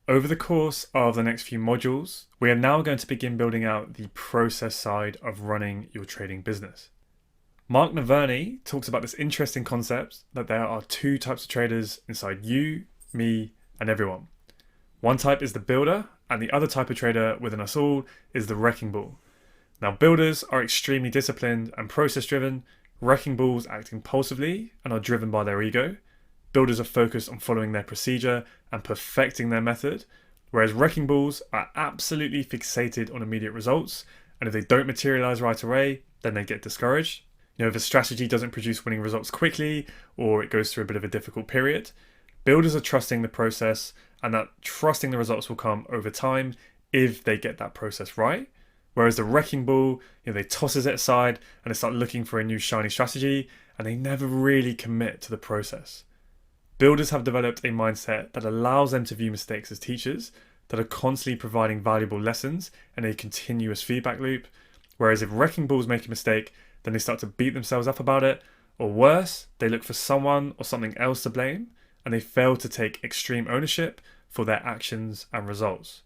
Over the course of the next few modules, we are now going to begin building out the process side of running your trading business. Mark Naverney talks about this interesting concept that there are two types of traders inside you, me, and everyone. One type is the builder, and the other type of trader within us all is the wrecking ball. Now, builders are extremely disciplined and process driven, wrecking balls act impulsively and are driven by their ego. Builders are focused on following their procedure and perfecting their method, whereas wrecking balls are absolutely fixated on immediate results, and if they don't materialize right away, then they get discouraged. If a strategy doesn't produce winning results quickly, or it goes through a bit of a difficult period, builders are trusting the process, and that trusting the results will come over time if they get that process right. Whereas the wrecking ball, they tosses it aside and they start looking for a new shiny strategy, and they never really commit to the process. Builders have developed a mindset that allows them to view mistakes as teachers that are constantly providing valuable lessons in a continuous feedback loop, whereas if wrecking balls make a mistake, then they start to beat themselves up about it, or worse, they look for someone or something else to blame, and they fail to take extreme ownership for their actions and results.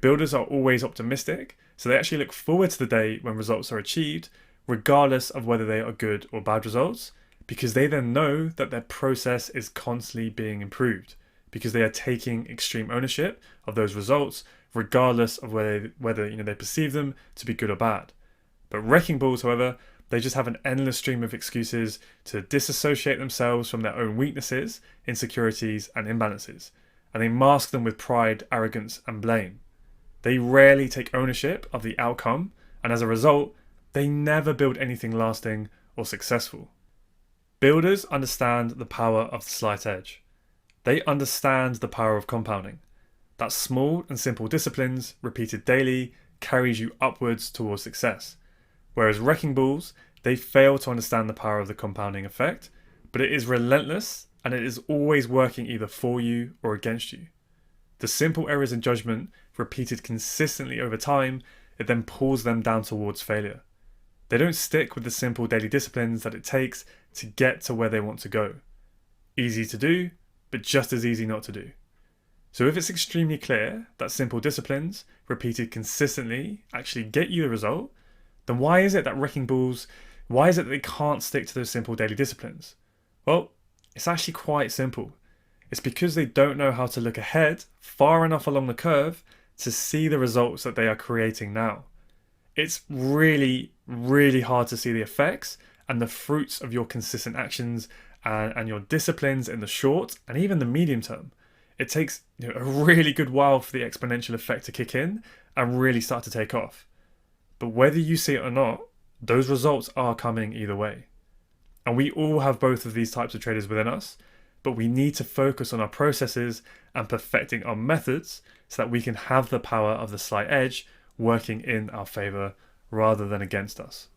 Builders are always optimistic, so they actually look forward to the day when results are achieved, regardless of whether they are good or bad results, because they then know that their process is constantly being improved, because they are taking extreme ownership of those results, regardless of whether they perceive them to be good or bad. But wrecking balls, however, they just have an endless stream of excuses to disassociate themselves from their own weaknesses, insecurities, and imbalances, and they mask them with pride, arrogance, and blame. They rarely take ownership of the outcome, and as a result, they never build anything lasting or successful. Builders understand the power of the slight edge. They understand the power of compounding. That small and simple disciplines, repeated daily, carries you upwards towards success. Whereas wrecking balls, they fail to understand the power of the compounding effect, but it is relentless and it is always working either for you or against you. The simple errors in judgment, repeated consistently over time, it then pulls them down towards failure. They don't stick with the simple daily disciplines that it takes to get to where they want to go. Easy to do, but just as easy not to do. So if it's extremely clear that simple disciplines, repeated consistently, actually get you the result, then why is it that they can't stick to those simple daily disciplines? Well, it's actually quite simple. It's because they don't know how to look ahead far enough along the curve to see the results that they are creating now. It's really, really hard to see the effects and the fruits of your consistent actions and your disciplines in the short and even the medium term. It takes a really good while for the exponential effect to kick in and really start to take off. But whether you see it or not, those results are coming either way. And we all have both of these types of traders within us, but we need to focus on our processes and perfecting our methods so that we can have the power of the slight edge working in our favor rather than against us.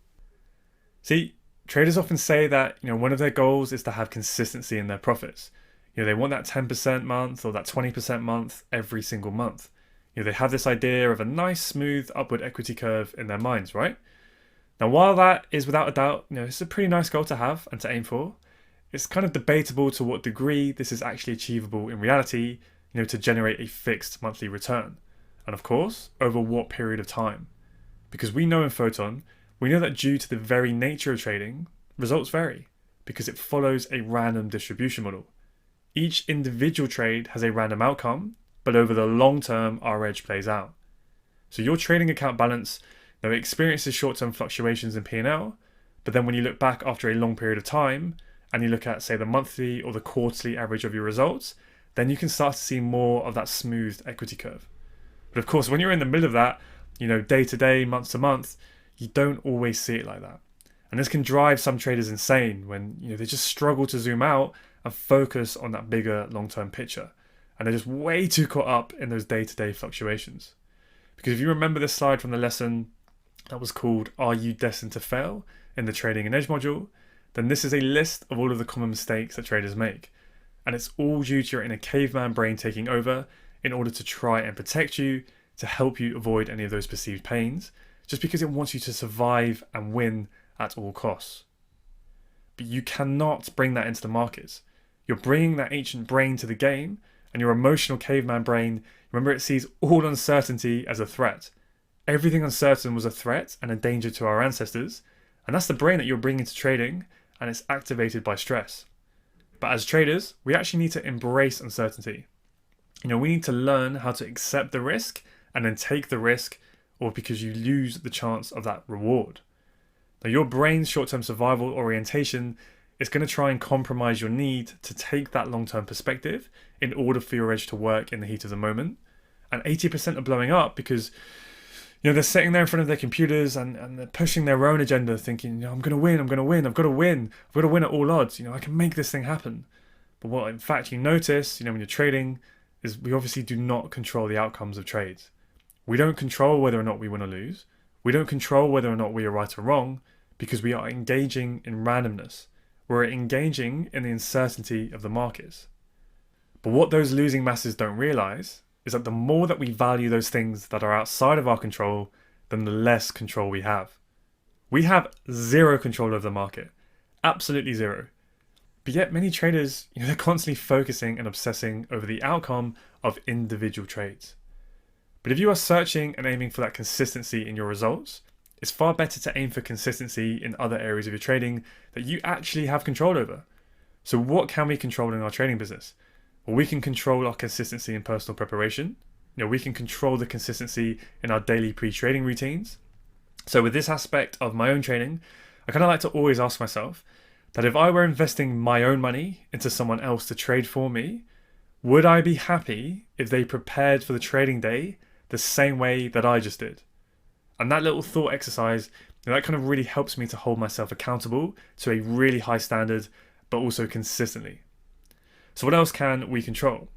See, traders often say that one of their goals is to have consistency in their profits. They want that 10% month or that 20% month every single month. They have this idea of a nice smooth upward equity curve in their minds, right? Now, while that is without a doubt, it's a pretty nice goal to have and to aim for, it's kind of debatable to what degree this is actually achievable in reality, to generate a fixed monthly return. And of course, over what period of time? Because we know in Photon, we know that due to the very nature of trading, results vary because it follows a random distribution model. Each individual trade has a random outcome, but over the long term, our edge plays out. So your trading account balance, experiences short-term fluctuations in P&L, but then when you look back after a long period of time, and you look at, say, the monthly or the quarterly average of your results, then you can start to see more of that smoothed equity curve. But of course, when you're in the middle of that, day to day, month to month, you don't always see it like that. And this can drive some traders insane when they just struggle to zoom out and focus on that bigger long-term picture. And they're just way too caught up in those day-to-day fluctuations. Because if you remember this slide from the lesson that was called Are You Destined to Fail in the Trading and Edge module, then this is a list of all of the common mistakes that traders make. And it's all due to your inner caveman brain taking over in order to try and protect you, to help you avoid any of those perceived pains, just because it wants you to survive and win at all costs. But you cannot bring that into the markets. You're bringing that ancient brain to the game, And your emotional caveman brain, remember, it sees all uncertainty as a threat. Everything uncertain was a threat and a danger to our ancestors. And that's the brain that you're bringing to trading, and it's activated by stress. But as traders, we actually need to embrace uncertainty. We need to learn how to accept the risk and then take the risk, or because you lose the chance of that reward. Now, your brain's short-term survival orientation is going to try and compromise your need to take that long-term perspective in order for your edge to work in the heat of the moment. And 80% are blowing up because they're sitting there in front of their computers and they're pushing their own agenda, thinking, I'm going to win, I've got to win at all odds. I can make this thing happen. But what in fact you notice, when you're trading, is we obviously do not control the outcomes of trades. We don't control whether or not we win or lose. We don't control whether or not we are right or wrong, because we are engaging in randomness. We're engaging in the uncertainty of the markets. But what those losing masses don't realize is that the more that we value those things that are outside of our control, then the less control we have. We have zero control over the market. Absolutely zero. But yet many traders, they're constantly focusing and obsessing over the outcome of individual trades. But if you are searching and aiming for that consistency in your results, it's far better to aim for consistency in other areas of your trading that you actually have control over. So what can we control in our trading business? Well, we can control our consistency in personal preparation. We can control the consistency in our daily pre-trading routines. So with this aspect of my own trading, I kind of like to always ask myself that if I were investing my own money into someone else to trade for me, would I be happy if they prepared for the trading day the same way that I just did? And that little thought exercise, that kind of really helps me to hold myself accountable to a really high standard, but also consistently. So what else can we control?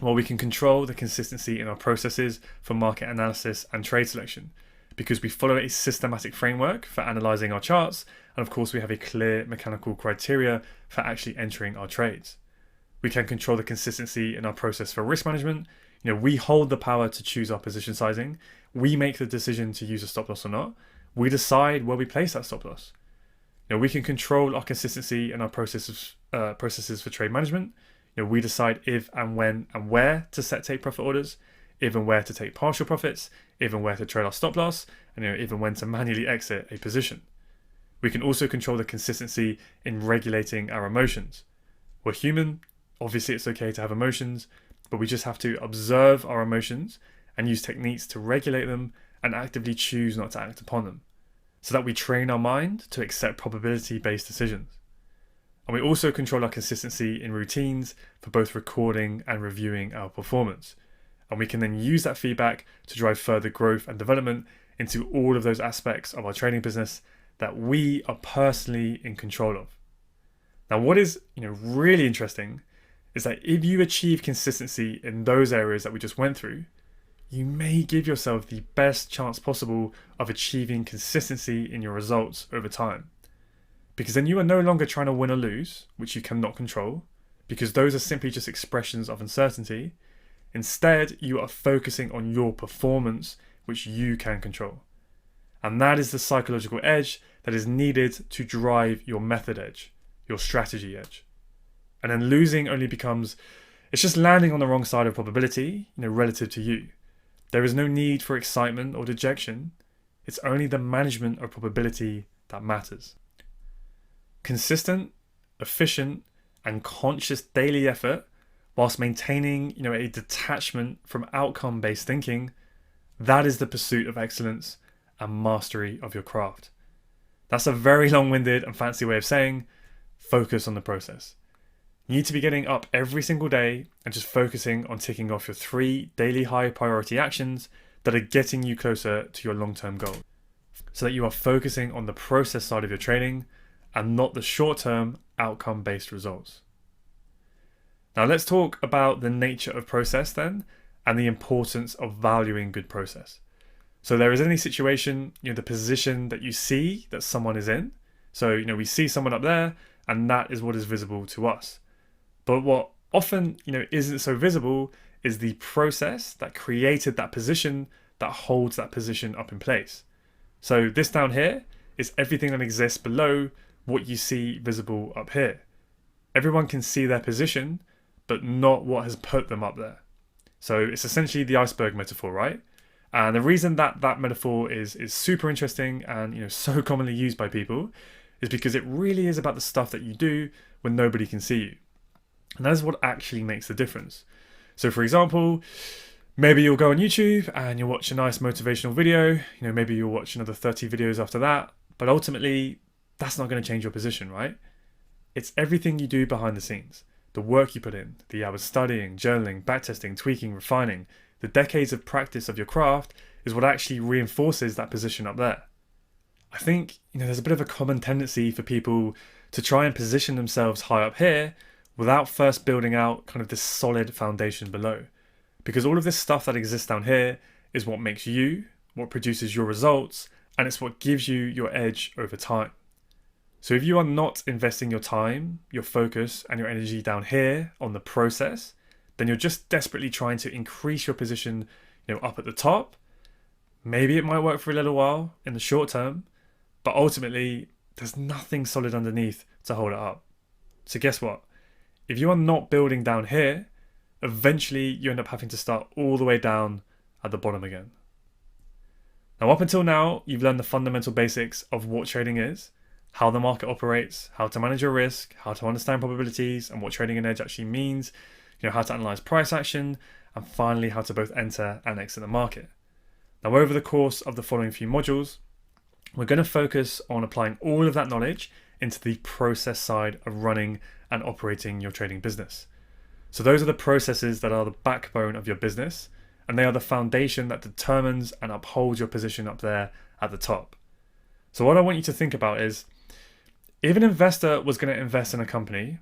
Well, we can control the consistency in our processes for market analysis and trade selection, because we follow a systematic framework for analyzing our charts, and of course we have a clear mechanical criteria for actually entering our trades. We can control the consistency in our process for risk management. We hold the power to choose our position sizing. We make the decision to use a stop loss or not. We decide where we place that stop loss. We can control our consistency in our processes for trade management. We decide if and when and where to set take profit orders, even where to take partial profits, even where to trade our stop loss, and even when to manually exit a position. We can also control the consistency in regulating our emotions. We're human. Obviously, it's okay to have emotions, but we just have to observe our emotions and use techniques to regulate them and actively choose not to act upon them, so that we train our mind to accept probability-based decisions. And we also control our consistency in routines for both recording and reviewing our performance. And we can then use that feedback to drive further growth and development into all of those aspects of our trading business that we are personally in control of. Now, what is really interesting is that if you achieve consistency in those areas that we just went through, you may give yourself the best chance possible of achieving consistency in your results over time. Because then you are no longer trying to win or lose, which you cannot control, because those are simply just expressions of uncertainty. Instead, you are focusing on your performance, which you can control. And that is the psychological edge that is needed to drive your method edge, your strategy edge. And then losing only becomes, it's just landing on the wrong side of probability, relative to you. There is no need for excitement or dejection. It's only the management of probability that matters. Consistent, efficient, and conscious daily effort, whilst maintaining, a detachment from outcome-based thinking, that is the pursuit of excellence and mastery of your craft. That's a very long-winded and fancy way of saying, focus on the process. You need to be getting up every single day and just focusing on ticking off your 3 daily high priority actions that are getting you closer to your long-term goal, so that you are focusing on the process side of your trading and not the short-term outcome-based results. Now let's talk about the nature of process then, and the importance of valuing good process. So there is any situation, the position that you see that someone is in. So, we see someone up there and that is what is visible to us. But what often, isn't so visible is the process that created that position that holds that position up in place. So this down here is everything that exists below what you see visible up here. Everyone can see their position, but not what has put them up there. So it's essentially the iceberg metaphor, right? And the reason that that metaphor is super interesting and so commonly used by people is because it really is about the stuff that you do when nobody can see you. And that is what actually makes the difference. So for example, maybe you'll go on YouTube and you'll watch a nice motivational video, maybe you'll watch another 30 videos after that, but ultimately that's not going to change your position, right? It's everything you do behind the scenes. The work you put in, the hours studying, journaling, backtesting, tweaking, refining, the decades of practice of your craft is what actually reinforces that position up there. I think, there's a bit of a common tendency for people to try and position themselves high up here without first building out kind of this solid foundation below. Because all of this stuff that exists down here is what makes you, what produces your results, and it's what gives you your edge over time. So if you are not investing your time, your focus, and your energy down here on the process, then you're just desperately trying to increase your position, up at the top. Maybe it might work for a little while in the short term, but ultimately there's nothing solid underneath to hold it up. So guess what? If you are not building down here, eventually you end up having to start all the way down at the bottom again. Now, up until now, you've learned the fundamental basics of what trading is, how the market operates, how to manage your risk, how to understand probabilities and what trading an edge actually means, how to analyze price action, and finally how to both enter and exit the market. Now, over the course of the following few modules, we're going to focus on applying all of that knowledge into the process side of running and operating your trading business. So those are the processes that are the backbone of your business, and they are the foundation that determines and upholds your position up there at the top. So what I want you to think about is, if an investor was going to invest in a company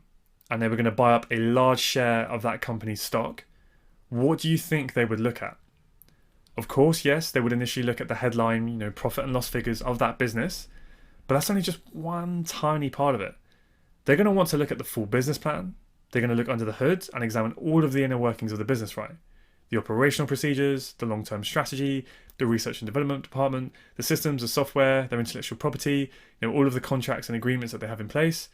and they were going to buy up a large share of that company's stock, what do you think they would look at? Of course, yes, they would initially look at the headline, profit and loss figures of that business, but that's only just one tiny part of it. They're going to want to look at the full business plan. They're going to look under the hood and examine all of the inner workings of the business, right? The operational procedures, the long-term strategy, the research and development department, the systems, the software, their intellectual property, all of the contracts and agreements that they have in place.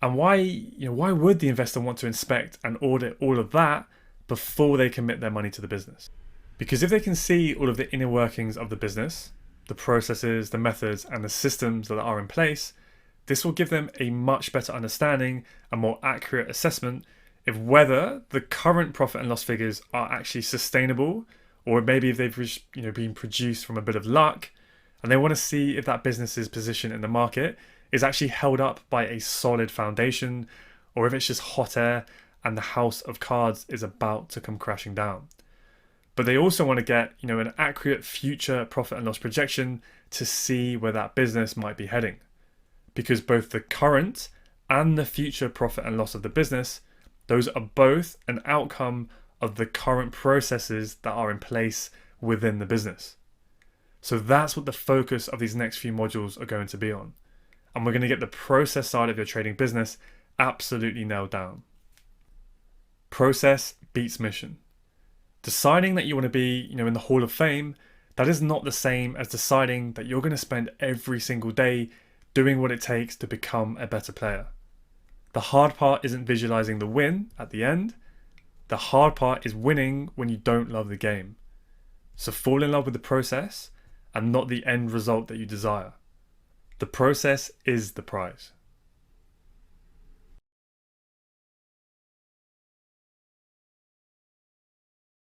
And why would the investor want to inspect and audit all of that before they commit their money to the business? Because if they can see all of the inner workings of the business, the processes, the methods, and the systems that are in place, this will give them a much better understanding and more accurate assessment of whether the current profit and loss figures are actually sustainable, or maybe if they've been produced from a bit of luck, and they want to see if that business's position in the market is actually held up by a solid foundation, or if it's just hot air and the house of cards is about to come crashing down. But they also want to get an accurate future profit and loss projection to see where that business might be heading, because both the current and the future profit and loss of the business, those are both an outcome of the current processes that are in place within the business. So that's what the focus of these next few modules are going to be on. And we're going to get the process side of your trading business absolutely nailed down. Process beats mission. Deciding that you want to be, in the Hall of Fame, that is not the same as deciding that you're going to spend every single day doing what it takes to become a better player. The hard part isn't visualizing the win at the end. The hard part is winning when you don't love the game. So fall in love with the process and not the end result that you desire. The process is the prize.